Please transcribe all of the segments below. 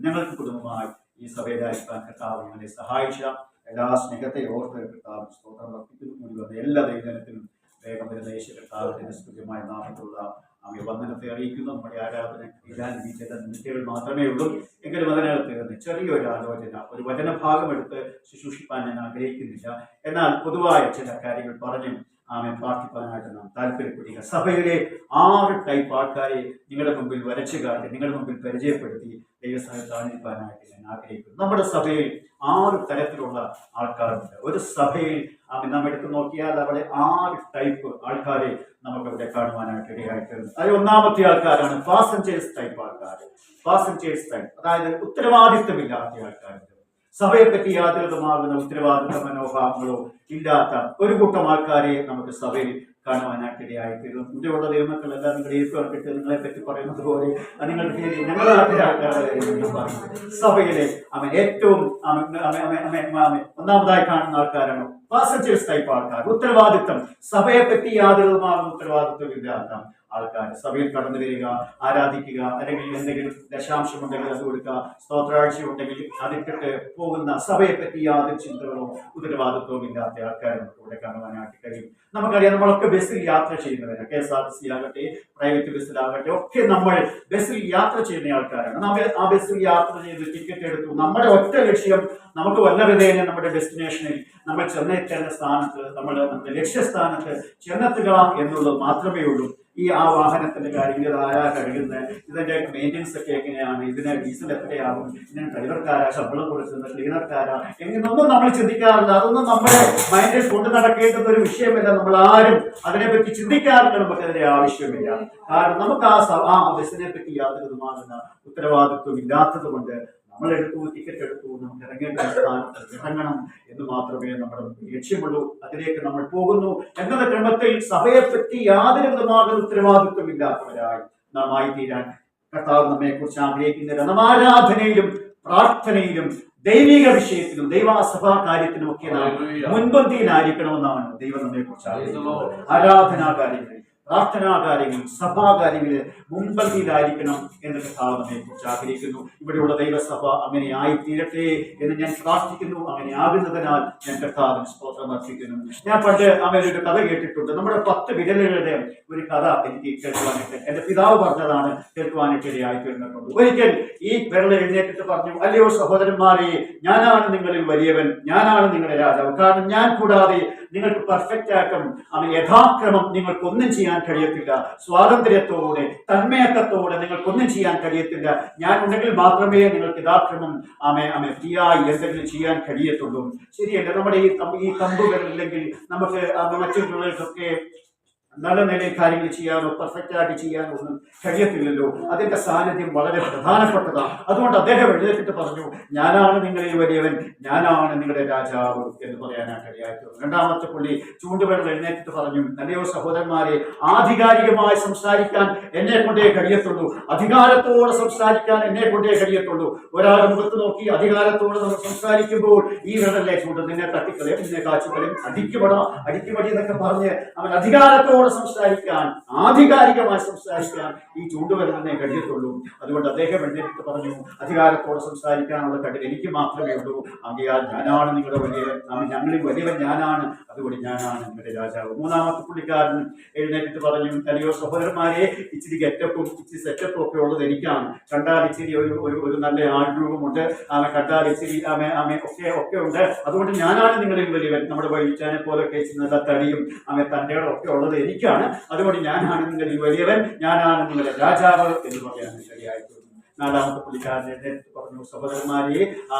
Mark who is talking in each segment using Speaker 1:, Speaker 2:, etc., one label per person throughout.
Speaker 1: ഞങ്ങൾക്ക് കുടുംബമായി ഈ സഭയിലായിരിക്കാൻ കർത്താവ് ഞങ്ങളെ സഹായിച്ച എല്ലാ സ്നേഹത്തെ ഓർത്ത് കർത്താവ് സ്തോത്രം അർപ്പിക്കുന്നു. കൂടി വന്ന എല്ലാ ദൈവജനത്തിനും വേഗം വരുന്ന യേശു കർത്താവിന്റെ സ്തുത്യമായ നാമത്തിലുള്ള വന്ദനത്തെ അറിയിക്കുന്നു. നമ്മുടെ ആരാധന ഈ ചില മിനിറ്റുകൾ മാത്രമേ ഉള്ളൂ. എങ്കിലും അതിനകത്ത് ചെറിയൊരു ആലോചന, ഒരു വചനഭാഗം എടുത്ത് ശുശ്രൂഷിപ്പാൻ ഞാൻ ആഗ്രഹിക്കുന്നില്ല. എന്നാൽ പൊതുവായ ചില കാര്യങ്ങൾ പറഞ്ഞു പ്രാർത്ഥിക്കാനായിട്ട് നാം താല്പര്യപ്പെടുക. സഭയിലെ 6 ടൈപ്പ് ആൾക്കാരെ നിങ്ങളുടെ മുമ്പിൽ വരച്ചു കാട്ടി, നിങ്ങളുടെ മുമ്പിൽ പരിചയപ്പെടുത്തി ദൈവസ്ഥാനത്ത് ആനന്ദിക്കാനായിട്ട് ഞാൻ ആഗ്രഹിക്കുന്നു. നമ്മുടെ സഭയിൽ 6 തരത്തിലുള്ള ആൾക്കാരുണ്ട്. ഒരു സഭയിൽ നാം എടുത്തു നോക്കിയാൽ അവിടെ 6 ടൈപ്പ് ആൾക്കാരെ നമുക്കവിടെ കാണുവാനായിട്ട് ഇടയായിത്തീരുന്നു. അതിൽ ഒന്നാമത്തെ ആൾക്കാരാണ് പാസഞ്ചേഴ്സ് ടൈപ്പ് ആൾക്കാർ. പാസഞ്ചേഴ്സ് ടൈപ്പ്, അതായത് ഉത്തരവാദിത്വമില്ലാത്ത ആൾക്കാരുണ്ട്. സഭയെ പറ്റി യാതൊരുമാകുന്ന ഉത്തരവാദിത്വ മനോഭാവങ്ങളോ ഇല്ലാത്ത ഒരു കൂട്ടം ആൾക്കാരെ നമുക്ക് സഭയിൽ കാണുവാനായിട്ട് ഇടയായിത്തീരും. ഇവിടെയുള്ള ദൈവമക്കളെല്ലാം നിങ്ങളുടെ ഈർപ്പം കിട്ടി നിങ്ങളെ പറ്റി പറയുന്നത് പോലെ നിങ്ങളുടെ പേര് ഞങ്ങളുടെ നാട്ടിലെ ആൾക്കാരെ സഭയിലെ ഏറ്റവും ഒന്നാമതായി കാണുന്ന ആൾക്കാരാണ് പാസഞ്ചേഴ്സ് ടൈപ്പ് ആൾക്കാർ. ഉത്തരവാദിത്വം, സഭയെ പറ്റി യാതൊരുമാകുന്ന ഉത്തരവാദിത്വം ഇല്ലാത്ത ആൾക്കാർ. സഭയിൽ കടന്നു വരിക, ആരാധിക്കുക, അല്ലെങ്കിൽ എന്തെങ്കിലും ദശാംശം ഉണ്ടെങ്കിൽ അത് കൊടുക്കുക, സ്തോത്രാഴ്ച ഉണ്ടെങ്കിൽ അതിട്ടിട്ട് പോകുന്ന, സഭയെ പറ്റി യാതൊരു ചിന്തകളോ ഉത്തരവാദിത്വവും ഇല്ലാത്ത ആൾക്കാരെ നമുക്ക് ഇവിടെ കാണുവാനായിട്ട് കഴിയും. നമുക്കറിയാം, നമ്മളൊക്കെ ബസ്സിൽ യാത്ര ചെയ്യുന്നവരാണ്. KSRTC ആകട്ടെ, പ്രൈവറ്റ് ബസ്സിലാകട്ടെ, ഒക്കെ നമ്മൾ ബസ്സിൽ യാത്ര ചെയ്യുന്ന ആൾക്കാരാണ്. നമ്മൾ ആ ബസ്സിൽ യാത്ര ചെയ്ത് ടിക്കറ്റ് എടുത്തു. നമ്മുടെ ഒറ്റ ലക്ഷ്യം നമുക്ക് വല്ല വിധേന നമ്മുടെ ഡെസ്റ്റിനേഷനിൽ നമ്മൾ ചെന്നെത്തേണ്ട സ്ഥാനത്ത്, നമ്മുടെ ലക്ഷ്യസ്ഥാനത്ത് ചെന്നെത്തുക എന്നുള്ളത് മാത്രമേ ഉള്ളൂ. ആ വാഹനത്തിന്റെ കാര്യം, ഇത് ആരാ കഴുകുന്നത്, ഇതിന്റെ മെയിൻ്റെനൻസ് ഒക്കെ എങ്ങനെയാണ്, ഇതിന് ഡീസൽ എത്രയാകും, ഇതിന് ഡ്രൈവർക്കാരാ, ശമ്പളം കൊടുക്കുന്നത്, ക്ലീനർക്കാരാ, എങ്ങനെയൊന്നും നമ്മൾ ചിന്തിക്കാറില്ല. അതൊന്നും നമ്മുടെ മൈൻഡിൽ കൊണ്ടു നടക്കേണ്ടുന്ന ഒരു വിഷയമല്ല. നമ്മൾ ആരും അതിനെപ്പറ്റി ചിന്തിക്കാറില്ല. നമുക്ക് അതിന്റെ ആവശ്യമില്ല. കാരണം നമുക്ക് ആ ബസ്സിനെ പറ്റി യാതൊരു വിധമാകുന്ന ഉത്തരവാദിത്വം ഇല്ലാത്തത് കൊണ്ട് നമ്മൾ ടിക്കറ്റ് എടുത്തു, നമുക്ക് ഇറങ്ങേണ്ട സ്ഥാനത്ത് ഇറങ്ങണം എന്ന് മാത്രമേ നമ്മുടെ ലക്ഷ്യമുള്ളൂ. അതിലേക്ക് നമ്മൾ പോകുന്നു എന്ന ക്രമത്തിൽ സഭയെപ്പറ്റി യാതൊരു വിധമാകുന്ന ഉത്തരവാദിത്വം ഇല്ലാത്തവരായി നാം ആയിത്തീരാൻ കർത്താവ് നമ്മെ കുറിച്ച് ആഗ്രഹിക്കുന്നില്ല. നാം ആരാധനയിലും പ്രാർത്ഥനയിലും ദൈവിക വിഷയത്തിലും ദൈവസഭാ കാര്യത്തിലും ഒക്കെ നാം മുൻപന്തിയിലായിരിക്കണമെന്നാണ് ദൈവം നമ്മെ കുറിച്ച് ആഗ്രഹിക്കുന്നത്. ആരാധനാ കാര്യങ്ങളിൽ, പ്രാർത്ഥനാ കാര്യങ്ങളിൽ, സഭാകാര്യങ്ങളിൽ മുൻപന്തിയിലായിരിക്കണം എന്ന് കർത്താവ് നമ്മെ കുറിച്ച് ആഗ്രഹിക്കുന്നു. ഇവിടെയുള്ള ദൈവസഭ അങ്ങനെ ആയിത്തീരട്ടെ എന്ന് ഞാൻ പ്രാർത്ഥിക്കുന്നു. അങ്ങനെ ആകുന്നതിനാൽ ഞാൻ കർത്താവിന് സ്തോത്രം അർപ്പിക്കുന്നു. ഞാൻ പണ്ട് ഒരു കഥ കേട്ടിട്ടുണ്ട്. നമ്മുടെ 10 വിരലുകളുടെ ഒരു കഥ എനിക്ക് കേൾക്കുവാനായിട്ട് എന്റെ പിതാവ് പറഞ്ഞതാണ് കേൾക്കുവാനായിട്ട് ഇടയായിത്തീർന്നിട്ടുണ്ട്. ഒരിക്കൽ ഈ വിരൽ എഴുന്നേറ്റിട്ട് പറഞ്ഞു, അല്ലയോ സഹോദരന്മാരെ, ഞാനാണ് നിങ്ങളിൽ വലിയവൻ, ഞാനാണ് നിങ്ങളുടെ രാജാവ്. കാരണം ഞാൻ കൂടാതെ നിങ്ങൾക്ക് പെർഫെക്റ്റ് ആക്കും യഥാക്രമം നിങ്ങൾക്കൊന്നും ചെയ്യാൻ കഴിയത്തില്ല. സ്വാതന്ത്ര്യത്തോടെ, തന്മയക്കത്തോടെ നിങ്ങൾക്കൊന്നും ചെയ്യാൻ കഴിയത്തില്ല. ഞാൻ ഉണ്ടെങ്കിൽ മാത്രമേ നിങ്ങൾക്ക് യഥാക്രമം ഫ്രീയായി എന്തെങ്കിലും ചെയ്യാൻ കഴിയത്തുള്ളൂ. ശരിയല്ല, നമ്മുടെ ഈ കമ്പുകൾ ഇല്ലെങ്കിൽ നമുക്ക് മറ്റുള്ളവർക്കൊക്കെ നല്ല നിലയിൽ കാര്യങ്ങൾ ചെയ്യാനോ പെർഫെക്റ്റ് ആയിട്ട് ചെയ്യാനോ ഒന്നും കഴിയത്തില്ലല്ലോ. അതിന്റെ സാന്നിധ്യം വളരെ പ്രധാനപ്പെട്ടതാണ്. അതുകൊണ്ട് അദ്ദേഹം എഴുന്നേറ്റിട്ട് പറഞ്ഞു, ഞാനാണ് നിങ്ങളിൽ വലിയവൻ, ഞാനാണ് നിങ്ങളുടെ രാജാവ് എന്ന് പറയാനായിട്ട് ഇടയായിത്തീർന്നു. രണ്ടാമത്തെ പുള്ളി ചൂണ്ടുവിരൽ എഴുന്നേറ്റിട്ട് പറഞ്ഞു, അല്ലയോ സഹോദരന്മാരെ, ആധികാരികമായി സംസാരിക്കാൻ എന്നെ കൊണ്ടേ കഴിയത്തുള്ളൂ, അധികാരത്തോടെ സംസാരിക്കാൻ എന്നെ കൊണ്ടേ കഴിയത്തുള്ളൂ. ഒരാളുടെ മുഖത്ത് നോക്കി അധികാരത്തോടെ നമ്മൾ സംസാരിക്കുമ്പോൾ ഈ വിരലല്ലേ ചൂണ്ട്, നിന്നെ തട്ടിക്കളയും, നിന്നെ കാച്ചിക്കളയും, അടിക്കുപടി എന്നൊക്കെ പറഞ്ഞ് അവൻ അധികാരത്തോടെ സംസാരിക്കാൻ, ആധികാരികമായി സംസാരിക്കാൻ ഈ ചൂണ്ടുവിരൽ തന്നെ കഴിയത്തുള്ളൂ. അതുകൊണ്ട് അദ്ദേഹം എഴുന്നേറ്റ് പറഞ്ഞു, അധികാരത്തോടെ സംസാരിക്കാനുള്ള കഴിവ് എനിക്ക് മാത്രമേ ഉള്ളൂ. ആകയാൽ ഞാനാണ് നിങ്ങളുടെ വലിയവൻ, ഞങ്ങളിൽ വലിയവൻ ഞാനാണ്, അതുകൊണ്ട് ഞാനാണ് നിങ്ങളുടെ രാജാവ്. മൂന്നാമത്തെ പുള്ളിക്കാരൻ എഴുന്നേറ്റിട്ട് പറഞ്ഞു, അല്ലയോ സഹോദരന്മാരെ, ഇച്ചിരി ഗെറ്റപ്പും ഇച്ചിരി സെറ്റപ്പും ഒക്കെ ഉള്ളത് എനിക്കാണ്. കണ്ടാൽ ഇച്ചിരി ഒരു നല്ല ആൾരൂപമുണ്ട്, കണ്ടാൽ ഇച്ചിരി ഒക്കെ ഉണ്ട്, അതുകൊണ്ട് ഞാനാണ് നിങ്ങളിൽ വലിയവൻ. നമ്മുടെ വഴിച്ചാനെ പോലൊക്കെ നല്ല തടിയും തൻ്റെ ഒക്കെ ഉള്ളത് എനിക്കാണ്, അതുകൊണ്ട് ഞാനാണ് നിങ്ങളിൽ വലിയവൻ, ഞാനാണ് നിങ്ങളുടെ രാജാവ് എന്ന് പറയാൻ ശരിയായിട്ടുള്ളൂ. നാലാമത്തെ പുള്ളിക്കാരനെ പറഞ്ഞു, സഹോദരന്മാരെ,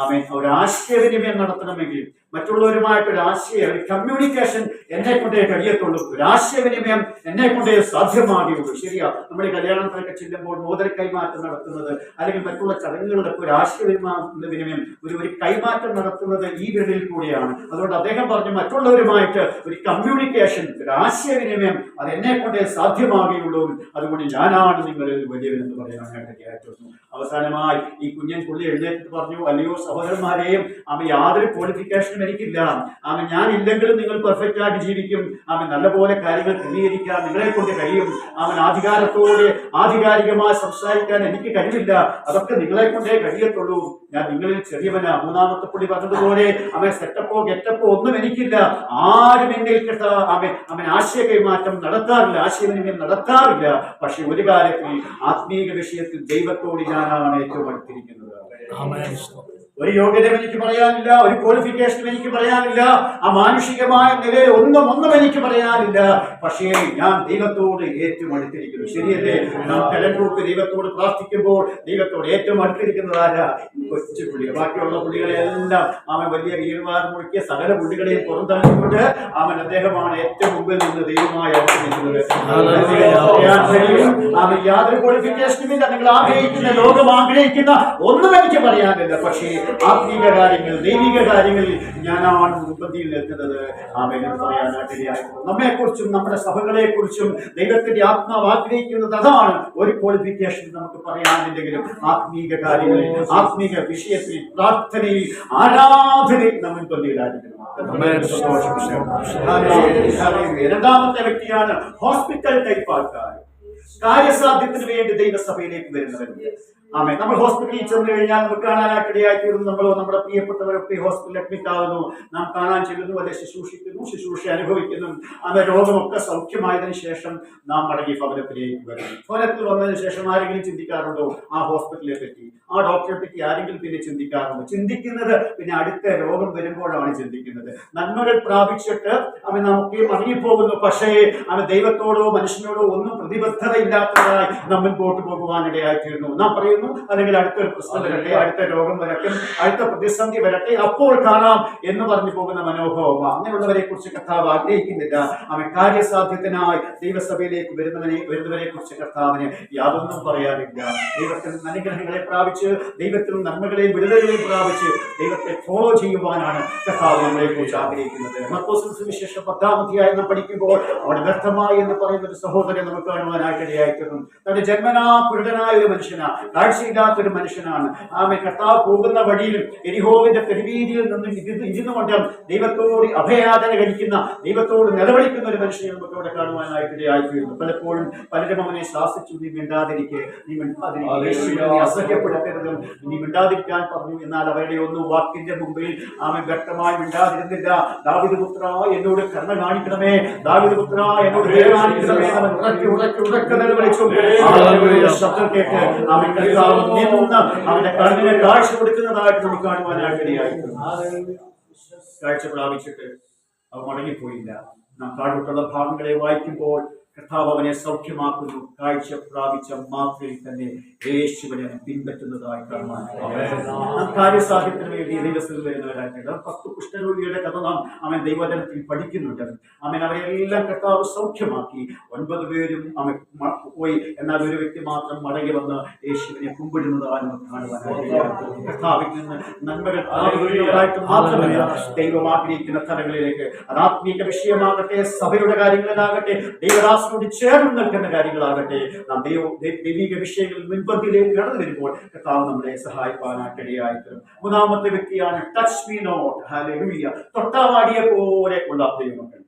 Speaker 1: ഒരു ആശയവിനിമയം നടത്തണമെങ്കിൽ മറ്റുള്ളവരുമായിട്ടൊരു ഒരു കമ്മ്യൂണിക്കേഷൻ എന്നെ കൊണ്ടേ കഴിയത്തുള്ളൂ, ഒരു ആശയവിനിമയം എന്നെ കൊണ്ടേ സാധ്യമാകുകയുള്ളൂ. ശരിയാ, നമ്മുടെ കല്യാണത്തിനൊക്കെ ചെല്ലുമ്പോൾ മോതിര കൈമാറ്റം നടത്തുന്നത് അല്ലെങ്കിൽ മറ്റുള്ള ചടങ്ങുകളിലൊക്കെ ഒരു ആശയവിനിമയം ഒരു കൈമാറ്റം നടത്തുന്നത് ഈ വിരലിൽ കൂടിയാണ്. അതുകൊണ്ട് അദ്ദേഹം പറഞ്ഞു, മറ്റുള്ളവരുമായിട്ട് ഒരു കമ്മ്യൂണിക്കേഷൻ, ഒരു ആശയവിനിമയം അത് എന്നെ കൊണ്ടേ സാധ്യമാകുകയുള്ളൂ, അതുകൊണ്ട് ഞാനാണ് നിങ്ങളിൽ വലിയവനെന്ന് പറയാനായിട്ട്. അവസാനമായി ഈ കുഞ്ഞൻ പുള്ളി എഴുന്നേറ്റ് പറഞ്ഞു, അല്ലയോ സഹോദരന്മാരെയും യാതൊരു ക്വാളിഫിക്കേഷനും എനിക്കില്ല. ഞാൻ ഇല്ലെങ്കിലും നിങ്ങൾ പെർഫെക്റ്റ് ആയിട്ട് ജീവിക്കും. നല്ലപോലെ കാര്യങ്ങൾ ക്രമീകരിക്കാൻ നിങ്ങളെ കൊണ്ട് കഴിയും. അധികാരത്തോടെ ആധികാരികമായി സംസാരിക്കാൻ എനിക്ക് കഴിവില്ല. അതൊക്കെ നിങ്ങളെ കൊണ്ടേ കഴിയത്തുള്ളൂ. ഞാൻ നിങ്ങളിൽ ചെറിയവനാ. മൂന്നാമത്തെ പുള്ളി പറഞ്ഞതുപോലെ സെറ്റപ്പോ ഗെറ്റപ്പോ ഒന്നും എനിക്കില്ല. ആരും എന്നിൽ ആശയ കൈമാറ്റം നടത്താറില്ല, ആശയവിനിമയം നടത്താറില്ല. പക്ഷെ ഒരു കാര്യത്തിൽ ആത്മീക വിഷയത്തിൽ ദൈവത്തോട് ഞാനാണ് ഏറ്റവും അടുത്തിരിക്കുന്നത്. ഒരു യോഗ്യതയും എനിക്ക് പറയാനില്ല, ഒരു ക്വാളിഫിക്കേഷനും എനിക്ക് പറയാനില്ല, മാനുഷികമായ നിലയിൽ ഒന്നും എനിക്ക് പറയാനില്ല. പക്ഷേ ഞാൻ ദൈവത്തോട് ഏറ്റവും അടുത്തിരിക്കുന്നു. ശരിയല്ലേ? നാം കലണ്ടൂക്ക് ദൈവത്തോട് പ്രാർത്ഥിക്കുമ്പോൾ ദൈവത്തോട് ഏറ്റവും അടുത്തിരിക്കുന്നതാരാ? കൊച്ചു പുള്ളികൾ. ബാക്കിയുള്ള പുള്ളികളെല്ലാം വലിയ വീരന്മാർ മുഴുക്കിയ സകല പുള്ളികളെയും പുറന്തള്ളിക്കൊണ്ട് അദ്ദേഹമാണ് ഏറ്റവും മുമ്പിൽ നിന്ന് ദൈവമായി അടുത്തിരിക്കുന്നത്. യാതൊരു ക്വാളിഫിക്കേഷനും ഇല്ല. നിങ്ങൾ ആഗ്രഹിക്കുന്ന, ലോകം ആഗ്രഹിക്കുന്ന ഒന്നും എനിക്ക് പറയാനില്ല. പക്ഷേ ആത്മീക കാര്യങ്ങൾ, ദൈവിക കാര്യങ്ങളിൽ ഞാനാണ് മുൻപന്തിയിൽ നിൽക്കുന്നത്. എന്ന് പറയാനായിട്ടിടയായിരുന്നു. നമ്മെക്കുറിച്ചും നമ്മുടെ സഭകളെ കുറിച്ചും ദൈവത്തിന്റെ ആത്മാവ് ആഗ്രഹിക്കുന്നത് അതാണ്. ഒരു ക്വാളിഫിക്കേഷൻ നമുക്ക് പറയാനില്ലെങ്കിലും ആത്മീക കാര്യങ്ങളിൽ, ആത്മീക വിഷയത്തിൽ, പ്രാർത്ഥനയിൽ, ആരാധനയിൽ നാം മുൻപന്തിയിലായിരിക്കണം. രണ്ടാമത്തെ വ്യക്തിയാണ് ഹോസ്പിറ്റൽ ടൈപ്പ് ആൾക്കാർ. കാര്യസാധ്യത്തിന് വേണ്ടി ദൈവസഭയിലേക്ക് വരുന്നവരുണ്ട്. നമ്മൾ ഹോസ്പിറ്റലിൽ ചെന്ന് കഴിഞ്ഞാൽ നമുക്ക് കാണാനായിട്ടിടയായിത്തീരുന്നു. നമ്മുടെ പ്രിയപ്പെട്ടവരൊക്കെ ഹോസ്പിറ്റലിൽ അഡ്മിറ്റ് ആവുന്നു. നാം കാണാൻ ചെല്ലുന്നു, അല്ലെ ശുശ്രൂഷിക്കുന്നു, ശുശ്രൂഷ അനുഭവിക്കുന്നു. രോഗമൊക്കെ സൗഖ്യമായതിനു ശേഷം നാം മടങ്ങി ഭവനത്തിലേക്ക് വരുന്നു. ഭവനത്തിൽ വന്നതിന് ശേഷം ആരെങ്കിലും ചിന്തിക്കാറുണ്ടോ ആ ഹോസ്പിറ്റലിനെ പറ്റി, ആ ഡോക്ടറെ പറ്റി ആരെങ്കിലും പിന്നെ ചിന്തിക്കാറുണ്ടോ? ചിന്തിക്കുന്നത് പിന്നെ അടുത്ത രോഗം വരുമ്പോഴാണ് ചിന്തിക്കുന്നത്. നന്മകൾ പ്രാപിച്ചിട്ട് നമുക്ക് മടങ്ങിപ്പോകുന്നു. പക്ഷേ ദൈവത്തോടോ മനുഷ്യനോടോ ഒന്നും പ്രതിബദ്ധതയില്ലാത്തതായി നാം മുൻപോട്ട് പോകുവാനിടയായിത്തീരുന്നു. നാം പറയുന്നു, അല്ലെങ്കിൽ അടുത്തൊരു പ്രശ്നം വരട്ടെ, അടുത്ത രോഗം വരട്ടെ, അടുത്ത പ്രതിസന്ധി വരട്ടെ, അപ്പോൾ കാണാം എന്ന് പറഞ്ഞു പോകുന്ന മനോഭാവം. അങ്ങനെയുള്ളവരെ കുറിച്ച് കർത്താവ് ആഗ്രഹിക്കുന്നില്ല. കാര്യസാധ്യത്തിനായി ദൈവസഭയിലേക്ക് വരുന്നവരെ കുറിച്ച് കർത്താവിന് യാതൊന്നും പറയാനില്ല. ദൈവത്തിൽ അനുഗ്രഹങ്ങളെ പ്രാപിച്ച്, ദൈവത്തിൽ നന്മകളെയും വിടുതലുകളെയും പ്രാപിച്ച് ദൈവത്തെ ഫോളോ ചെയ്യുവാനാണ് കർത്താവ് നമ്മളെ കുറിച്ച് ആഗ്രഹിക്കുന്നത്. മർക്കോസ് സുവിശേഷം 10-ാം അധ്യായം നാം പഠിക്കുമ്പോൾ അവിടെ വ്യർത്ഥമായി എന്ന് പറയുന്ന ഒരു സഹോദരനെ നമുക്ക് കാണുവാനായിട്ടിടയായിത്തീർന്നു. തന്റെ ജന്മനാ കുരുടനായ ഒരു മനുഷ്യനാണ്, കാഴ്ചയില്ലാത്തൊരു മനുഷ്യനാണ്. കർത്താവ് പോകുന്ന വഴിയിൽ എരിഹോവിന്റെ തെരുവീതിയിൽ നിന്ന് ഇരുന്നുകൊണ്ട് ദൈവത്തോട് അഭയാചന കഴിക്കുന്ന, ദൈവത്തോട് നിലവിളിക്കുന്ന ഒരു മനുഷ്യനെ നമുക്ക് അവിടെ കാണുവാനായിട്ടിടയായിത്തീരുന്നു. പലപ്പോഴും പലരും അവനെ ശാസിച്ചു, നീ മിണ്ടാതിരിക്കെ, നീ അസഹ്യപ്പെടുത്തരുതും, നീ മിണ്ടാതിരിക്കാൻ പറഞ്ഞു. എന്നാൽ അവരുടെ ഒന്നും വാക്കിന്റെ മുമ്പിൽ വ്യക്തമായി മിണ്ടാതിരുന്നില്ല. ദാവീദ് പുത്രാ, എന്നോട് കരുണ കാണിക്കണമേ, ദാവീദ് പുത്രാ, എന്നോട് ദയ കാണിക്കണമേ, അവൻ ഉറക്കെ നിലവിളിച്ചു. ശബ്ദം കേട്ട് അവന്റെ കണ്ണിനെ കാഴ്ച കൊടുക്കുന്നതായിട്ട് നമുക്ക് കാണുവാനായിട്ടിടയായിരുന്നു. കാഴ്ച പ്രാപിച്ചിട്ട് അവ മടങ്ങിപ്പോയില്ല. നാം താഴോട്ടുള്ള ഭാഗങ്ങളെ വായിക്കുമ്പോൾ കർത്താവ് അവനെ സൗഖ്യമാക്കുന്നു. കാഴ്ച പ്രാപിച്ച മാത്രയിൽ തന്നെ യേശുവിനെ പിൻപറ്റുന്നതായി കാണുവാൻ കാര്യസാധ്യത്തിന് വേണ്ടി ദൈവത്തിൽ വരുന്നവരായിട്ടുണ്ട്. 10 കുഷ്ഠരോഗിയുടെ കഥ നാം ദൈവജനത്തിൽ പഠിക്കുന്നുണ്ട്. അവരെല്ലാം കർത്താവ് സൗഖ്യമാക്കി. 9 പേരും പോയി. എന്നാൽ ഒരു വ്യക്തി മാത്രം മടങ്ങി വന്ന് യേശുവിനെ കുമ്പിടുന്നതായി നമുക്ക് കാണുവാനായിട്ട് കർത്താവിൽ നിന്ന് നന്മകൾ മാത്രമല്ല ദൈവം ആഗ്രഹിക്കുന്ന തലങ്ങളിലേക്ക്, അത് ആത്മീക വിഷയമാകട്ടെ, സഭയുടെ കാര്യങ്ങളിലാകട്ടെ, ദൈവദാസനോട് ചേർന്ന് നിൽക്കുന്ന കാര്യങ്ങളാകട്ടെ, നാം ദൈവിക വിഷയങ്ങളിൽ മുൻപന്തിയിലേക്ക് കടന്നു വരുമ്പോൾ കർത്താവ് നമ്മളെ സഹായിക്കാനായിട്ടിടയായിത്തീരും. മൂന്നാമത്തെ വ്യക്തിയാണ് ടച്ച് മീ നോട്ട്. ഹല്ലേലൂയ. തൊട്ടാവാടിയെ പോലെ ഉള്ള ദൈവമക്കൾ.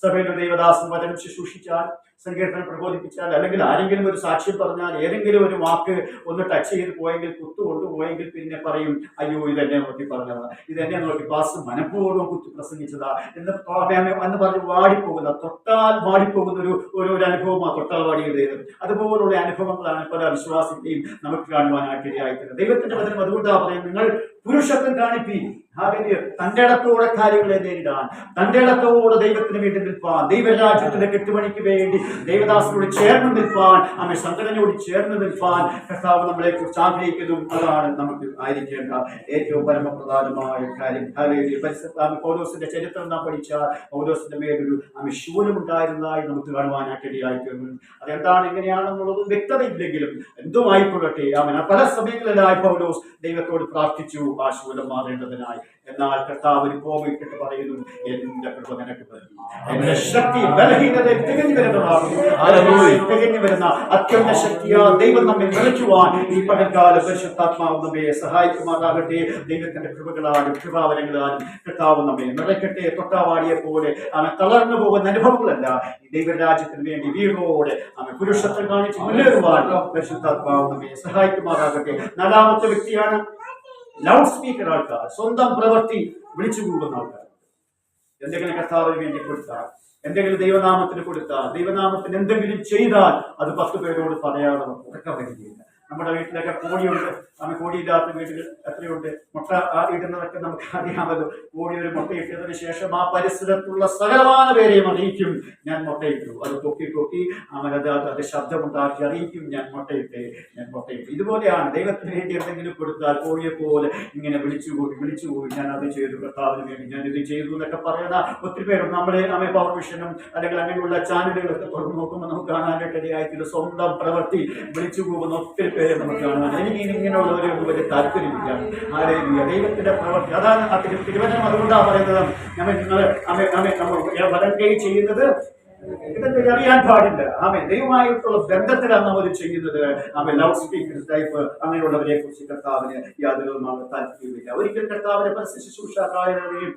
Speaker 1: സഭയുടെ ദൈവദാസൻ വചനം ശുശ്രൂഷിച്ചാൽ, സങ്കീർത്തനം പ്രബോധിപ്പിച്ചാൽ, അല്ലെങ്കിൽ ആരെങ്കിലും ഒരു സാക്ഷ്യം പറഞ്ഞാൽ, ഏതെങ്കിലും ഒരു വാക്ക് ഒന്ന് ടച്ച് ചെയ്ത് പോയെങ്കിൽ, കുത്തു കൊണ്ടുപോയെങ്കിൽ പിന്നെ പറയും, അയ്യോ ഇതെന്നെ നോക്കി പറഞ്ഞതാ, ഇതെന്നെ നോക്കി പാസ് മനഃപൂർവ്വം കുത്തി പ്രസംഗിച്ചതാ എന്ന് പറഞ്ഞ് വാടിപ്പോകുന്ന, തൊട്ടാൽ വാടിപ്പോകുന്ന ഒരു അനുഭവമാണ് തൊട്ടാൽ വാടിയുടേത്. അതുപോലുള്ള അനുഭവങ്ങളാണ് പല വിശ്വാസികളെയും നമുക്ക് കാണുവാനായിട്ടിടയായിത്തീരുന്നത്. ദൈവത്തിന്റെ വചനം അതുകൊണ്ടാണ് പറയുന്നത്, നിങ്ങൾ പുരുഷത്വം കാണിപ്പീൻ. തന്റെ ഇടത്തോടെ കാര്യങ്ങളെ നേരിടാൻ, തന്റെ ഇടത്തോടെ ദൈവത്തിന് വേണ്ടി നിൽപ്പാൻ, ദൈവരാജ്യത്തിന്റെ കെട്ടുപണിക്ക് വേണ്ടി ദൈവദാസനോട് ചേർന്ന് നിൽപ്പാൻ, സംഘടനയോട് ചേർന്ന് നിൽപ്പാൻ കർത്താവ് നമ്മളെ കുറിച്ച് ആഗ്രഹിക്കുന്നു. അതാണ് നമുക്ക് ആയിരിക്കേണ്ട ഏറ്റവും പരമപ്രധാനമായ കാര്യം. പൗലോസിന്റെ ചരിത്രം നാം പഠിച്ചാൽ പൗലോസിന്റെ മേലൊരു ശൂലമുണ്ടായിരുന്നതായി നമുക്ക് കാണുവാനായിട്ടിടയായിത്തീർന്നു. അതെന്താണ്, എങ്ങനെയാണെന്നുള്ളതും വ്യക്തതയില്ലെങ്കിലും എന്തുമായിക്കൊള്ളട്ടെ, പല സമയങ്ങളിലായി പൗലോസ് ദൈവത്തോട് പ്രാർത്ഥിച്ചു ആ ശൂലം മാറേണ്ടതിനായി. എന്നാൽ കർത്താവ് ഒരു കോപിട്ടിട്ട് പറയുന്നു, എന്റെ കൃപ നിനക്ക് മതി. എന്റെ ശക്തി ബലഹീനത തികഞ്ഞു വരുന്ന അത്യന്ത ശക്തിയാ ദൈവം നമ്മെ നിറയ്ക്കുവാൻ ഈ പകൽക്കാല പരിശുദ്ധാത്മാവ് നമ്മെ സഹായിക്കുമാറാകട്ടെ. ദൈവത്തിന്റെ കൃപകളാലും കൃപാവരങ്ങളാലും കർത്താവ് നമ്മെ നിറയ്ക്കട്ടെ. തൊട്ടാവാടിയെ പോലെ അവൻ തളർന്നു പോകുന്ന അനുഭവങ്ങളല്ല, ഈ ദൈവരാജ്യത്തിന് വേണ്ടി വീറോടെ അവൻ പുരുഷത്വം കാണിച്ച് മുന്നേറുവാൻ പരിശുദ്ധാത്മാവ് നമ്മെ സഹായിക്കുമാറാകട്ടെ. നാലാമത്തെ വ്യക്തിയാണ് ലൗഡ് സ്പീക്കർ ആൾക്കാർ. സ്വന്തം പ്രവൃത്തി വിളിച്ചു കൂടുന്ന ആൾക്കാർ. എന്തെങ്കിലും കർത്താവിന് വേണ്ടി കൊടുത്താൽ, എന്തെങ്കിലും ദൈവനാമത്തിന് കൊടുത്താൽ, ദൈവനാമത്തിന് എന്തെങ്കിലും ചെയ്താൽ അത് 10 പേരോട് പറയാതെ ഉറക്കാൻ വരികയില്ല. നമ്മുടെ വീട്ടിലൊക്കെ കോഴിയുണ്ട്. കോഴിയില്ലാത്ത വീടുകൾ എത്രയുണ്ട്? മുട്ട ഇടുന്നതൊക്കെ നമുക്ക് അറിയാമല്ലോ. കോഴി ഒരു മുട്ട ഇട്ടതിന് ശേഷം ആ പരിസരത്തുള്ള സകലമായ പേരെയും അറിയിക്കും, ഞാൻ മുട്ടയിട്ടു. അത് കൊക്കി അത് ശബ്ദമുണ്ടാക്കി അറിയിക്കും, ഞാൻ മുട്ടയിട്ടു. ഇതുപോലെയാണ് ദൈവത്തിന് വേണ്ടി എന്തെങ്കിലും കൊടുത്താൽ കോഴിയെ പോലെ ഇങ്ങനെ വിളിച്ചുപോയി ഞാൻ അത് ചെയ്തു, കർത്താവിന് വേണ്ടി ഞാൻ ഇത് ചെയ്തു എന്നൊക്കെ പറയുന്ന ഒത്തിരി പേരുണ്ട്. നമ്മളെ പവർ വിഷനും അല്ലെങ്കിൽ അങ്ങനെയുള്ള ചാനലുകളൊക്കെ തുറന്നു നോക്കുമ്പോൾ നമുക്ക് കാണാനായിട്ട് ഇടയായിട്ടില്ല. സ്വന്തം പ്രവൃത്തി വിളിച്ചു പോകുന്ന ഒത്തിരി പേരെ നമുക്ക് കാണാൻ. എനിക്ക് ഇങ്ങനെയുള്ളവരെ ഒന്നും വലിയ താല്പര്യമില്ല. ദൈവത്തിന്റെ പ്രവൃത്തി അതാണ് തിരുവചനം. അതുകൊണ്ടാണ് പറയുന്നത് നമ്മൾ വലം കൈ ചെയ്യുന്നത് ഇതൊക്കെ അറിയാൻ പാടില്ല. ദൈവമായിട്ടുള്ള ബന്ധത്തിലാണ് നമ്മൾ ചെയ്യുന്നത്. ലൗഡ് സ്പീക്കർ ടൈപ്പ് അങ്ങനെയുള്ളവരെ കുറിച്ച് കർത്താവിന് യാതൊരു താല്പര്യമില്ല. ഒരിക്കൽ കർത്താവിനെ പരസ്യ ശുശ്രൂഷക്കാരെയും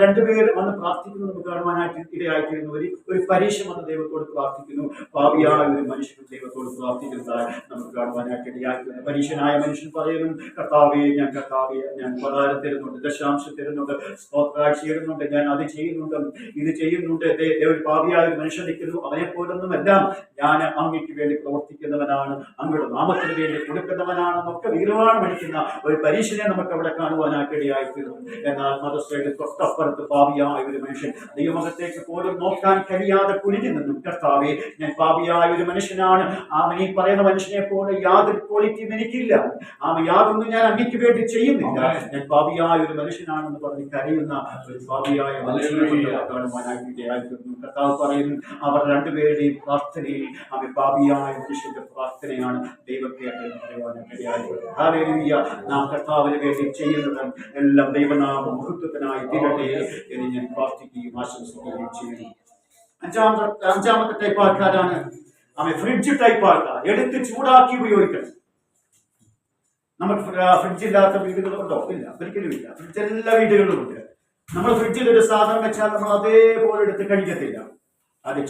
Speaker 1: 2 പേർ വന്ന് പ്രാർത്ഥിക്കുന്നു നമുക്ക് കാണുവാനായിട്ട് ഇടയായിത്തീരുന്നു. ഒരു പരീക്ഷ വന്ന് ദൈവത്തോട് പ്രാർത്ഥിക്കുന്നു. പാപിയായ ഒരു മനുഷ്യനും ദൈവത്തോട് പ്രാർത്ഥിക്കുന്നതായി നമുക്ക് കാണുവാനായിട്ട് ഇടയായിത്തീരുന്നു. പരീക്ഷനായ മനുഷ്യൻ പറയുന്നു, കർത്താവെ ഞാൻ പതാരം തരുന്നുണ്ട്, ദശാംശം തരുന്നുണ്ട്, സ്തോത്രാഴ്ച ഇടുന്നുണ്ട്, ഞാൻ അത് ചെയ്യുന്നുണ്ട്, ഇത് ചെയ്യുന്നുണ്ട്. ഒരു പാപിയായ ഒരു മനുഷ്യൻ നിൽക്കുന്നു, അവനെ പോലൊന്നുമെല്ലാം ഞാൻ അങ്ങയ്ക്ക് വേണ്ടി പ്രവർത്തിക്കുന്നവനാണ്, അങ്ങയുടെ നാമത്തിന് വേണ്ടി കൊടുക്കുന്നവനാണെന്നൊക്കെ വീരവാണ് മടിക്കുന്ന ഒരു പരീക്ഷനെ നമുക്ക് അവിടെ കാണുവാനായിട്ട് ഇടയായിത്തീരുന്നു. എന്നാൽ മതസ്ഥയുടെ തൊട്ടപ്പുറത്ത് പാപിയായ ഒരു മനുഷ്യൻ ദൈവമകത്തേക്ക് പോലും നോക്കാൻ കഴിയാതെ കുനിഞ്ഞു നിന്നും, കർത്താവെ ഞാൻ പാപിയായ ഒരു മനുഷ്യനാണ്, ഈ പറയുന്ന മനുഷ്യനെ പോലെ യാതൊരു ക്വാളിറ്റിയും എനിക്കില്ല, യാതൊന്നും ഞാൻ അങ്ങയ്ക്ക് വേണ്ടി ചെയ്യുന്നില്ല, ഞാൻ പാപിയായ ഒരു മനുഷ്യനാണെന്ന് പറഞ്ഞ് കരയുന്ന ഒരു പാപിയായ മനുഷ്യനെ കാണുവാനായിട്ട് ഇടയായിത്തീരുന്നു. കർത്താവ് പറയുന്നു, അവർ 2 പേരുടെയും പ്രാർത്ഥനയിൽ പാപിയായ മനുഷ്യന്റെ പ്രാർത്ഥനയാണ് ദൈവം കേട്ടതെന്ന് പറയുവാനായിട്ട്. നാം കർത്താവിന് വേണ്ടി ചെയ്യുന്നത് എല്ലാം ദൈവനാമ മഹത്വത്തിനായി തീരട്ടെ എന്ന് ഞാൻ പ്രാർത്ഥിക്കുകയും ആശംസിക്കുകയും ചെയ്യുന്നു. അഞ്ചാമത്തെ ടൈപ്പ് ആൾക്കാരാണ് ഫ്രിഡ്ജ് ടൈപ്പ് ആൾക്കാർ. എടുത്ത് ചൂടാക്കി ഉപയോഗിക്കണം. നമുക്ക് ഫ്രിഡ്ജ് ഇല്ലാത്ത വീടുകളുണ്ടോ? ഇല്ല, ഒരിക്കലും ഇല്ല. ഫ്രിഡ്ജ് എല്ലാ വീടുകളിലും ഉണ്ട്. നമ്മൾ ഫ്രിഡ്ജിൽ ഒരു സാധനം വെച്ചാൽ നമ്മൾ അതേപോലെ എടുത്ത് കഴിക്കത്തില്ല. അത്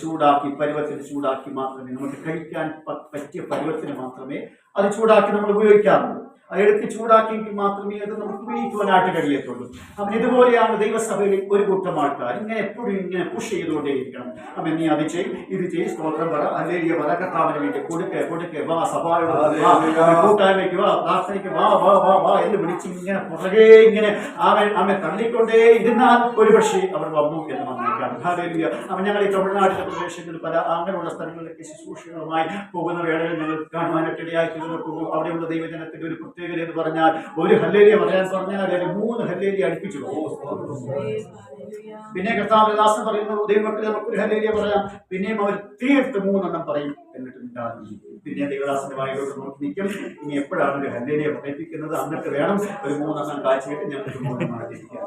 Speaker 1: പരുവത്തിന് ചൂടാക്കി മാത്രമേ നമുക്ക് കഴിക്കാൻ പറ്റിയ പരുവത്തിന് മാത്രമേ അത് ചൂടാക്കി നമ്മൾ ഉപയോഗിക്കാറുള്ളൂ. അത് എടുത്ത് ചൂടാക്കിയെങ്കിൽ മാത്രമേ അത് നമുക്ക് ഉപയോഗിക്കുവാനായിട്ട് കഴിയത്തുള്ളൂ. ഇതുപോലെയാണ് ദൈവസഭയിൽ ഒരു കൂട്ടം ആൾക്കാർ എപ്പോഴും ഇങ്ങനെ പുഷ് ചെയ്തുകൊണ്ടേയിരിക്കണം. നീ അത് ഇത് സ്തോത്രം പറ, അല്ലെങ്കിൽ പറ, കർത്താവിന് വേണ്ടി കൊടുക്കെ വാ, സഭയുടെ കൂട്ടായ്മയ്ക്ക് വാ, പ്രാർത്ഥനയ്ക്ക് വാ എന്ന് വിളിച്ച് ഇങ്ങനെ പുറകെ ഇങ്ങനെ തള്ളിക്കൊണ്ടേ ഇരുന്നാൽ ഒരു പക്ഷേ അവർ വന്നു എന്ന് വന്നേക്കാം. ഞങ്ങൾ ഈ തമിഴ്നാട്ടിലെ പ്രദേശങ്ങളിൽ പല അങ്ങനെയുള്ള സ്ഥലങ്ങളിലൊക്കെ ശുശ്രൂഷകളുമായി പോകുന്ന വേളയിൽ ഞങ്ങൾ കാണുവാനായിട്ട് ഇടയാക്കി പോകും. അവിടെയുള്ള ദൈവജനത്തിന്റെ ഒരു പ്രത്യേകത എന്ന് പറഞ്ഞാൽ, ഒരു ഹല്ലേലൂയ പറയാൻ പറഞ്ഞാൽ 3 ഹല്ലേലൂയ അടുപ്പിച്ചു പോകും. പിന്നെ കർത്താവിന്റെ ദാസൻ പറയുന്നു, ദൈവമക്കളെ നമുക്കൊരു ഹല്ലേലൂയ പറയാം. പിന്നെയും അവർ തീർത്ത് 3 എണ്ണം പറയും. എന്നിട്ട് പിന്നെ ദൈവദാസന്റെ വായിലോട്ട് നോക്കി നിൽക്കും. ഇനി എപ്പോഴാണ് ഒരു ഹല്ലേലൂയ പറയിപ്പിക്കുന്നത്? എന്നിട്ട് വേണം ഒരു 3 എണ്ണം കാഴ്ചയിട്ട് ഞങ്ങൾക്ക്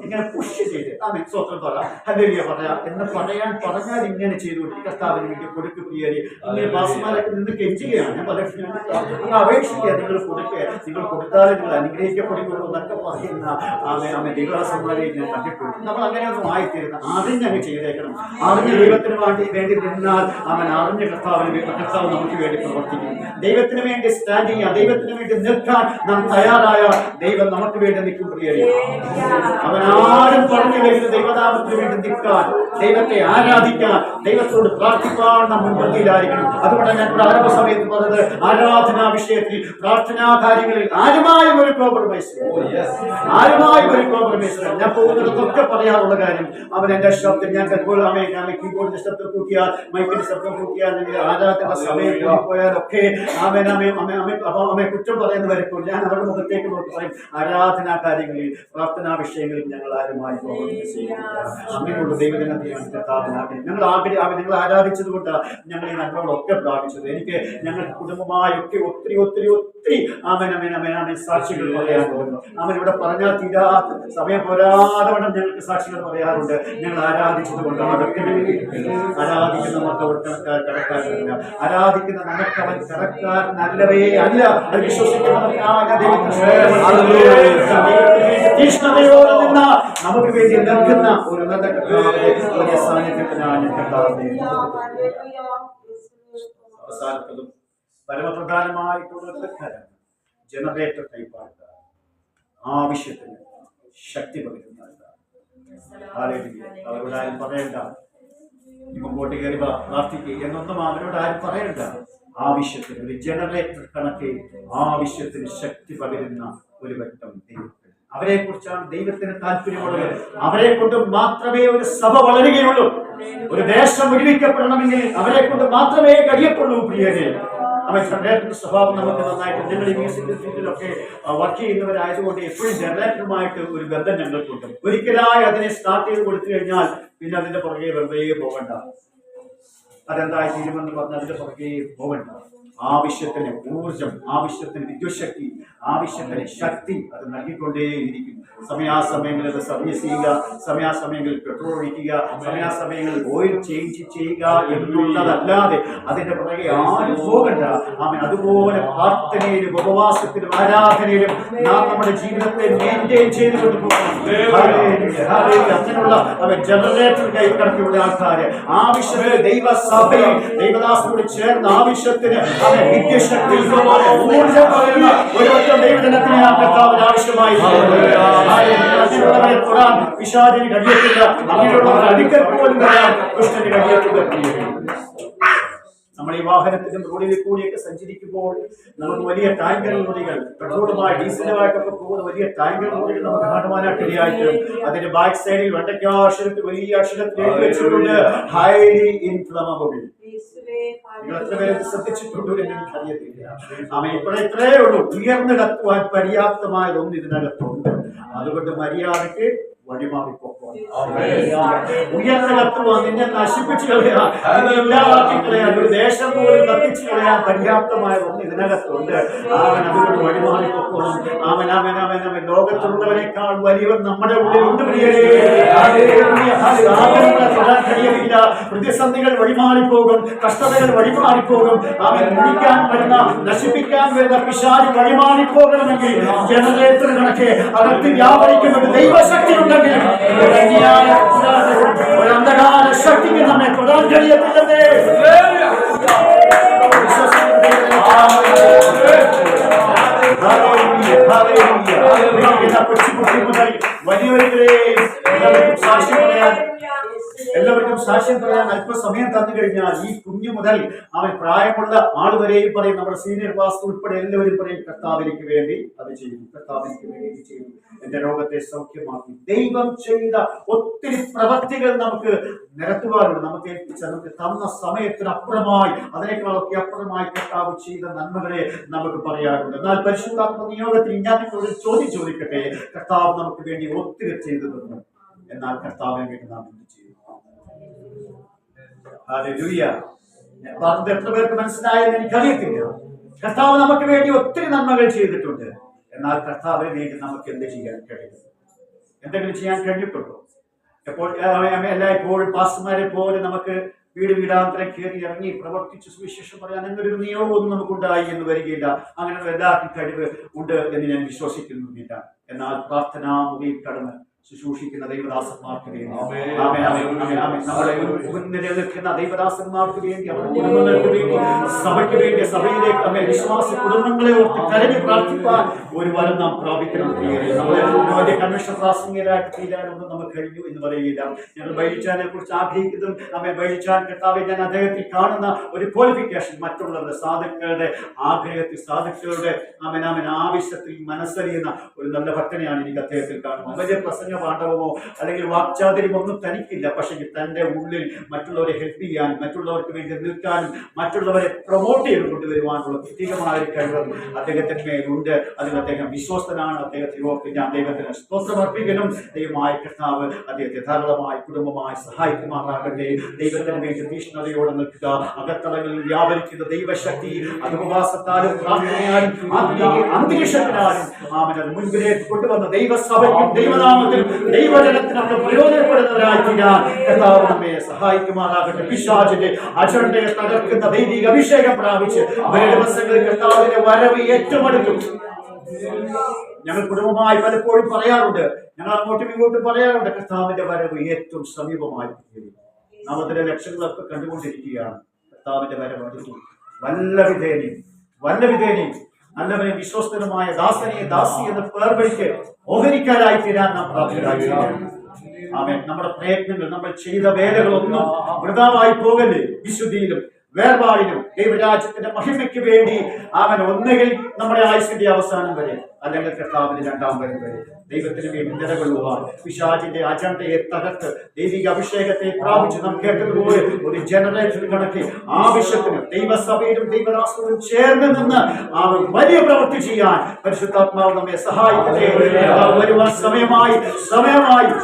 Speaker 1: ഇങ്ങനെ പുഷ് ചെയ്ത് സ്വത്രം പറ, ഹല്ലേലൂയ പറയാം എന്ന് പറഞ്ഞാൽ ഇങ്ങനെ ചെയ്തുകൊണ്ട് കർത്താവിന് വേണ്ടി കൊടുക്ക് പ്രിയരെ. ഇങ്ങനെ ദാസന്മാരൊക്കെ നിന്ന് കെഞ്ചുകയാണ്. ഞാൻ പലപ്പോഴും അപേക്ഷിക്കുക, നിങ്ങൾ കൊടുക്കുക, നിങ്ങൾ കൊടുത്താലും നിങ്ങൾ അനുഗ്രഹിക്കപ്പെടുകയുള്ളൂ എന്നൊക്കെ പറയുന്ന ദൈവദാസന്മാരെ ഞാൻ കണ്ടിട്ടുണ്ട്. നമ്മൾ അങ്ങനെയൊന്നും ആയിത്തീരുന്ന അറിഞ്ഞങ്ങ് ചെയ്തേക്കണം. അറിഞ്ഞ ദൈവത്തിന് വേണ്ടി നിന്നാൽ അറിഞ്ഞ കർത്താവ് നമുക്ക് വേണ്ടി പ്രവർത്തിക്കും. ദൈവത്തിന് വേണ്ടി സ്റ്റാൻഡ് ചെയ്യാൻ, ദൈവത്തിന് വേണ്ടി നിൽക്കാൻ നാം തയ്യാറായ ദൈവം നമുക്ക് വേണ്ടി നിൽക്കും പ്രിയരെ. ആരും പറഞ്ഞു വരുന്ന ദൈവനാമത്തിന് വേണ്ടി നിൽക്കാൻ, ദൈവത്തെ ആരാധിക്കാൻ, ദൈവത്തോട് പ്രാർത്ഥിക്കാൻ നാം മുൻപന്തിയിലായിരിക്കണം. അതുകൊണ്ട് ഞാൻ പ്രാരംഭ സമയത്ത് പറഞ്ഞത്, ആരാധനാ വിഷയത്തിൽ, പ്രാർത്ഥനാ കാര്യങ്ങളിൽ ആരുമായും ഒരു കോംപ്രമൈസ്. ഞാൻ പോകുന്നിടത്തൊക്കെ പറയാറുള്ള കാര്യം, അവൻ എന്റെ ശബ്ദം ഞാൻ കീബോർഡിന്റെ ശബ്ദം കൂട്ടിയാൽ, മൈക്കിന്റെ ശബ്ദം കൂട്ടിയാൽ, ആരാധന സമയം കൂടിപ്പോയാലൊക്കെ അമ്മയെ കുറ്റം പറയുന്നവരെപ്പോൾ ഞാൻ അവരുടെ മുഖത്തേക്ക് നോക്കി പറയും, ആരാധനാ കാര്യങ്ങളിൽ പ്രാർത്ഥനാ വിഷയങ്ങളിൽ ഞങ്ങൾ ആരുമായി അങ്ങനെയുള്ള ദൈവജനത്തെയാണ് ഞങ്ങൾ ആരാധിച്ചത് കൊണ്ട് ഞങ്ങൾ ഈ നന്മകളൊക്കെ പ്രാപിച്ചത്. എനിക്ക് ഞങ്ങൾ കുടുംബമായൊക്കെ ഒത്തിരി ഒത്തിരി ഒത്തിരി സാക്ഷികൾ പറയാറുണ്ട്. ഇവിടെ പറഞ്ഞാൽ തീരാത്ത സമയം പോരാതെ വണ്ണം ഞങ്ങൾക്ക് സാക്ഷികൾ പറയാറുണ്ട്. ഞങ്ങൾ ആരാധിച്ചത് കൊണ്ട് അതൊക്കെ ആരാധിക്കുന്ന നമുക്ക് അവർ കടക്കാരല്ല, ആരാധിക്കുന്ന നമുക്ക് അവൻ കടക്കാരനല്ലവേ അല്ല. അത് വിശ്വസിക്കുന്നവർക്കാണ് തീഷ്ണതയോടെ നിന്ന് നമുക്ക് വേണ്ടി നൽകുന്ന ഒരു നല്ല കർത്താവിന്റെ സാന്നിധ്യത്തിനാണ് അവസാനത്തതും പരമപ്രധാനമായിട്ടുള്ള കാര്യം ജനറേറ്റർ ടൈപ്പാണ്. ആവശ്യത്തിന് ശക്തി പകരുന്ന അവരോട് ആരും പറയണ്ട, മുമ്പോട്ട് കയറി പ്രാർത്ഥിക്കുക എന്നൊന്നും അവരോട് ആരും പറയണ്ട. ആവശ്യത്തിന് ഒരു ജനറേറ്റർ കണക്കെ ആവശ്യത്തിന് ശക്തി പകരുന്ന ഒരു വ്യക്തം ദൈവത്തിന്. അവരെ കുറിച്ചാണ് ദൈവത്തിന് താല്പര്യമുള്ളത്. അവരെ കൊണ്ട് മാത്രമേ ഒരു സഭ വളരുകയുള്ളൂ. ഒരു ദേശം വിടുവിക്കപ്പെടണമെങ്കിൽ അവരെ കൊണ്ട് മാത്രമേ കഴിയപ്പെടുള്ളൂ. പ്രിയരെ, അവൻ ജനറേറ്ററിന്റെ സ്വഭാവം നമുക്ക് നന്നായിട്ട് ഞങ്ങൾ ഈ മ്യൂസിക്കൽ ഫീൽഡിലൊക്കെ വർക്ക് ചെയ്യുന്നവരായതുകൊണ്ട് എപ്പോഴും ജനറേറ്ററുമായിട്ട് ഒരു ബന്ധം ഞങ്ങൾക്കുണ്ട്. ഒരിക്കലായി അതിനെ സ്റ്റാർട്ട് ചെയ്ത് കൊടുത്തു കഴിഞ്ഞാൽ പിന്നെ അതിന്റെ പുറകെ വെറുതെ പോകണ്ട. അതെന്തായി തീരുമെന്ന് പറഞ്ഞാൽ അതിന്റെ പുറകെ പോകണ്ട. ആവശ്യത്തിന് ഊർജം, ആവശ്യത്തിന് വിദ്യുശക്തി, ആവശ്യത്തിന് ശക്തി അത് നൽകിക്കൊണ്ടേയിരിക്കും. സമയാസമയങ്ങളിൽ അത് സർവീസ് ചെയ്യുക, സമയാസമയങ്ങളിൽ പെട്രോൾ ഒഴിക്കുക, സമയാസമയങ്ങളിൽ ഓയിൽ ചേഞ്ച് ചെയ്യുക എന്നുള്ളതല്ലാതെ അതിന്റെ പുറകെ ആരും പോകണ്ട. അതുപോലെ പ്രാർത്ഥനയിലും ഉപവാസത്തിലും ആരാധനയിലും നാം നമ്മുടെ ജീവിതത്തെ മെയിൻറ്റെയിൻ ചെയ്തുകൊണ്ട് പോകണം. അങ്ങനെയുള്ള ജനറേറ്റർ കൈക്കടത്തിയുള്ള ആൾക്കാര് ആവശ്യത്തിന് ദൈവസഭയിൽ ദൈവദാസനോട് ചേർന്ന് ആവശ്യത്തിന് വിദ്യശക്തി ഊർജം പകരുന്ന ഒരു ദൈവജനത്തിന് ആ കർത്താവിന് ആവശ്യമായി. തൊടാൻ പിശാചിന് കഴിയത്തില്ല, അങ്ങനെയുള്ളവർ അടുക്കൽ പോലും പറയാൻ കൃഷ്ണന് കഴിയത്തില്ല. നമ്മൾ ഈ വാഹനത്തിലും റോഡിൽ കൂടിയൊക്കെ സഞ്ചരിക്കുമ്പോൾ നമുക്ക് വലിയ ടാങ്കർ ലോറികൾ പെട്രോളുമായി ഡീസലുമായിട്ടൊക്കെ പോകുന്ന വലിയ ടാങ്കർ ലോറികൾ നമുക്ക് കാണുവാനായിട്ട് ഇടയായിട്ടും അതിന്റെ ബാക്ക് സൈഡിൽ വെണ്ടയ്ക്കാക്ഷരത്തിൽ വലിയ അക്ഷരത്തിൽ എഴുതി വെച്ചിട്ടുണ്ട് ഹൈലി ഇൻഫ്ലമബിൾ. നിങ്ങൾ എത്ര പേര് ശ്രദ്ധിച്ചിട്ടുണ്ടോ എന്ന് എനിക്കറിയത്തില്ല. ഇത്രയേ ഉള്ളൂ, ഉയർന്നു കത്തുവാൻ പര്യാപ്തമായതൊന്നും ഇതിനകത്തുണ്ട്. അതുകൊണ്ട് മര്യാദയ്ക്ക് വഴിമാറിപ്പോക്കും. ഉയർന്നു കത്തുവാൻ നിന്നെ നശിപ്പിച്ചു കളയാൻ, ഇല്ലാതാക്കി കളയാൻ, ഒരു ദേശം പോലും കത്തിച്ചു കളയാൻ പര്യാപ്തമായതൊന്നും ഇതിനകത്തുണ്ട്. അവൻ അതുകൊണ്ട് വഴിമാറിപ്പോക്കണം. അവൻ ലോകത്തുള്ളവരെക്കാൾ വലിയവൻ നമ്മുടെ ഉള്ളിലുണ്ട്. തൊടാൻ കഴിയത്തില്ല. പ്രതിസന്ധികൾ വഴിമാറിപ്പോകും, കഷ്ടതകൾ വഴിമാറിപ്പോകും. അവൻ മുടിക്കാൻ വരുന്ന, നശിപ്പിക്കാൻ വരുന്ന പിശാച് വഴിമാറിപ്പോകണമെങ്കിൽ ജനറേറ്റർ കണക്കെ അകത്ത് വ്യാപരിക്കുന്ന ഒരു ദൈവശക്തി ഉണ്ടെങ്കിൽ ഒരു അന്ധകാര ശക്തിക്ക് നമ്മെ തൊടാൻ കഴിയത്തില്ലെന്നേ. കൊച്ചുകുട്ടി മുതൽ വലിയവരെയും എല്ലാവർക്കും സാക്ഷ്യം പറയാൻ അല്പസമയം തന്നു കഴിഞ്ഞാൽ ഈ കുഞ്ഞു മുതൽ അവൻ പ്രായമുള്ള ആൾ വരെയും പറയും, നമ്മുടെ സീനിയർ പാസ്റ്റർ ഉൾപ്പെടെ എല്ലാവരും പറയും, കർത്താവിലേക്ക് വേണ്ടി അത് ചെയ്തു, കർത്താവിലേക്ക് വേണ്ടി ചെയ്തു, എന്റെ രോഗത്തെ സൗഖ്യമാക്കി. ദൈവം ചെയ്ത ഒത്തിരി പ്രവൃത്തികൾ നമുക്ക് നിരത്തുവാറുണ്ട്. നമുക്ക് ഏൽപ്പിച്ച, നമുക്ക് തന്ന സമയത്തിനപ്പുറമായി, അതിനേക്കാളൊക്കെ അപ്പുറമായി കർത്താവ് ചെയ്ത നന്മകളെ നമുക്ക് പറയാറുണ്ട്. എന്നാൽ പരിശുദ്ധാത്മ നിയോഗത്തിൽ ഞാൻ നിങ്ങളോട് ചോദ്യം ചോദിക്കട്ടെ, കർത്താവ് നമുക്ക് വേണ്ടി ഒത്തിരി ചെയ്തു തന്നു, എന്നാൽ കർത്താവിനെ വേണ്ടി നാം എന്ത് ചെയ്തു? പറഞ്ഞത് എത്ര പേർക്ക് മനസ്സിലായെന്ന് എനിക്കറിയത്തില്ല. കർത്താവ് നമുക്ക് വേണ്ടി ഒത്തിരി നന്മകൾ ചെയ്തിട്ടുണ്ട്, എന്നാൽ കർത്താവിന് വേണ്ടി നമുക്ക് എന്ത് ചെയ്യാൻ കഴിയും? എന്തെങ്കിലും ചെയ്യാൻ കഴിഞ്ഞിട്ടുണ്ടോ? എല്ലായ്പ്പോഴും പാസ്റ്റർമാരെ പോലെ നമുക്ക് വീട് വീടാന്തരം കയറി ഇറങ്ങി പ്രവർത്തിച്ച് സുവിശേഷം പറയാൻ എന്നൊരു നിയോഗമൊന്നും നമുക്കുണ്ടായി എന്ന് വരികയില്ല. അങ്ങനെയുള്ള എല്ലാവർക്കും കഴിവ് ഉണ്ട് എന്ന് ഞാൻ വിശ്വസിക്കുന്നില്ല. എന്നാൽ പ്രാർത്ഥനാ മുറിയിൽ കടന്ന് ശുശ്രൂഷിക്കുന്ന ദൈവദാസന്മാർക്ക് വേണ്ടി, നമ്മളെ നിലനിൽക്കുന്ന ദൈവദാസന്മാർക്ക് വേണ്ടി, അവരുടെ കുടുംബങ്ങൾക്ക് വേണ്ടി, സഭയ്ക്ക് വേണ്ടി, സഭയിലേക്ക് വിശ്വാസ കുടുംബങ്ങളെ ഓർത്ത് കരഞ്ഞ് പ്രാർത്ഥിക്കാൻ ഒരു വരം നാം പ്രാപിക്കണം. നമ്മളെ കൺവെൻഷൻ പ്രാസംഗികരായിട്ട് തീരാനൊന്നും നമുക്ക് കഴിഞ്ഞു എന്ന് പറയുകയില്ല. ഞങ്ങൾ ബൈലിച്ചാനെ കുറിച്ച് ആഗ്രഹിക്കുന്നതും ബൈലിച്ചാൻ കർത്താവിൽ ഞാൻ അദ്ദേഹത്തിൽ കാണുന്ന ഒരു ക്വാളിഫിക്കേഷൻ മറ്റുള്ളവരുടെ സാധുക്കളുടെ ആഗ്രഹത്തിൽ, സാധുക്കളുടെ ആവശ്യത്തിൽ മനസ്സറിയുന്ന ഒരു നല്ല ഭക്തനെയാണ് എനിക്ക് അദ്ദേഹത്തിൽ കാണുന്നത്. വലിയ പ്രസംഗ പ്രശ്നപാണ്ഡവമോ അല്ലെങ്കിൽ വാക്ചാതുര്യമോ ഒന്നും തനിക്കില്ല. പക്ഷേ തൻ്റെ ഉള്ളിൽ മറ്റുള്ളവരെ ഹെൽപ്പ് ചെയ്യാനും മറ്റുള്ളവർക്ക് വേണ്ടി നിൽക്കാനും മറ്റുള്ളവരെ പ്രൊമോട്ട് ചെയ്ത് കൊണ്ടുവരുവാനുള്ള പ്രത്യേകമായ ഒരു കഴിവ് അദ്ദേഹത്തിന് മേലുണ്ട്. അതിൽ അദ്ദേഹം വിശ്വസ്തനാണ്. അദ്ദേഹത്തെ ഓർത്ത് ഞാൻ ദൈവത്തിന് സ്തോത്രം അർപ്പിക്കണം. ദൈവമായ കർത്താവ് അദ്ദേഹത്തെ ധാരാളമായി കുടുംബമായി സഹായിക്കുമാറാകട്ടെ. ദൈവത്തിന് വേണ്ടി തീഷ്ണതയോടെ നിൽക്കുക. അകത്തളങ്ങളിൽ വ്യാപരിക്കുന്ന ദൈവശക്തി അത് ഉപവാസത്താലും പ്രാർത്ഥനയാലും അന്തരീക്ഷത്തിനാലും അവനത് മുൻപിലേക്ക് കൊണ്ടുവന്ന ദൈവസഭയ്ക്കും ദൈവനാമത്തിനും ദൈവജനത്തിനൊക്കെ പ്രയോജനപ്പെടുന്നവരായി തീരാൻ കർത്താവ് നമ്മെ സഹായിക്കുമാറാകട്ടെ. പിശാചിന്റെ അജണ്ടയെ തകർക്കുന്ന ദൈവിക അഭിഷേകം പ്രാപിച്ച് വരും ദിവസങ്ങളിൽ കർത്താവിന്റെ വരവ് ഏറ്റവും അടുത്തു. ഞങ്ങൾ കുടുംബമായി പലപ്പോഴും പറയാറുണ്ട്, ഞങ്ങൾ അങ്ങോട്ടും ഇങ്ങോട്ടും പറയാറുണ്ട്, കർത്താവിന്റെ വരവ് ഏറ്റവും സമീപമായി. നാം അതിന്റെ ലക്ഷ്യങ്ങളൊക്കെ കണ്ടുകൊണ്ടിരിക്കുകയാണ്. കർത്താവിന്റെ വരവ് അടുത്തു. വല്ല വിധേനയും നല്ലവനെ വിശ്വസ്തനുമായ ദാസനെ ദാസി എന്ന പേർവിളിക്ക് ഓഹരിക്കാരായി തീരാൻ നാം പ്രാപ്തരായിരിക്കുകയാണ്. ആമേൻ. നമ്മുടെ പ്രയത്നങ്ങൾ, നമ്മൾ ചെയ്ത വേലകളൊന്നും വൃഥാവായി പോകല്ലേ. വിശുദ്ധിയിലും വേർപാടിനും ദൈവരാജ്യത്തിന്റെ മഹിമയ്ക്ക് വേണ്ടി അവൻ ഒന്നുകിൽ നമ്മുടെ ആയുസിന്റെ അവസാനം വരെ അല്ലെങ്കിൽ കർത്താവിന്റെ രണ്ടാം വരം വരെ ദൈവത്തിന് വേണ്ടി നിലകൊള്ളുവാൻ പിശാചിന്റെ അജണ്ടയെ തകർത്ത് ദൈവിക അഭിഷേകത്തെ പ്രാപിച്ച് നാം കേട്ടതുപോലെ ഒരു ജനറേറ്റർ കണക്ക് ആവശ്യത്തിന് ദൈവസഭയിലും ദൈവരാഷ്ട്രവും ചേർന്ന് നിന്ന് അവൻ വലിയ പ്രവൃത്തി ചെയ്യാൻ പരിശുദ്ധാത്മാവ് നമ്മെ സഹായിക്കട്ടെ. വരുവാൻ സമയമായി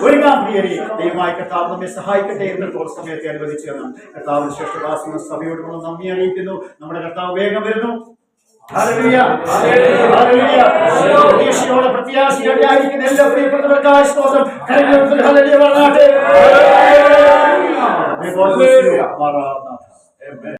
Speaker 1: ഒരുങ്ങാൻ പ്രിയരെ. ദൈവമായ കർത്താവ് നമ്മെ സഹായിക്കട്ടെ. എന്നപ്പോൾ സമയത്തെ അനുവദിച്ചു തരണം. കർത്താവിന് ശ്രേഷ്ഠദാസന സഭയോട് നന്ദി അറിയിക്കുന്നു. നമ്മുടെ കർത്താവ് വേഗം വരുന്നു. പ്രതീക്ഷയോടെ പ്രത്യാശയോടെയായിരിക്കുന്ന എല്ലാ പ്രിയപ്പെട്ടവർക്കായ സ്തോത്രം. കരങ്ങൾ